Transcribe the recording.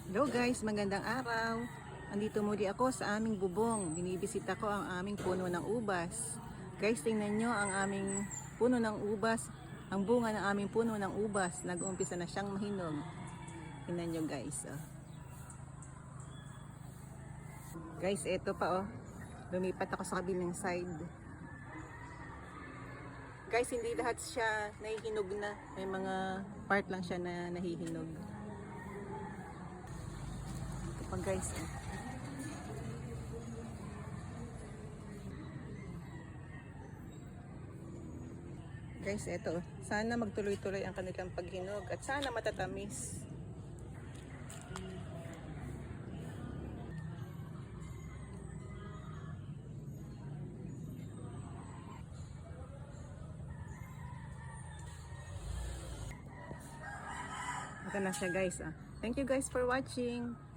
Hello guys, magandang araw. Andito muli ako sa aming bubong. Binibisita ko ang aming puno ng ubas. Guys, tingnan nyo ang aming puno ng ubas. Ang bunga ng aming puno ng ubas. Nag-uumpisa na siyang mahinog. Tingnan nyo guys. Oh. Guys, eto pa oh. Lumipat ako sa kabilang side. Guys, hindi lahat siya nahihinog na. May mga part lang siya na nahihinog. Pag guys guys, eto sana magtuloy-tuloy ang kanilang paghinog at sana matatamis. Ito na siya guys. Thank you guys for watching.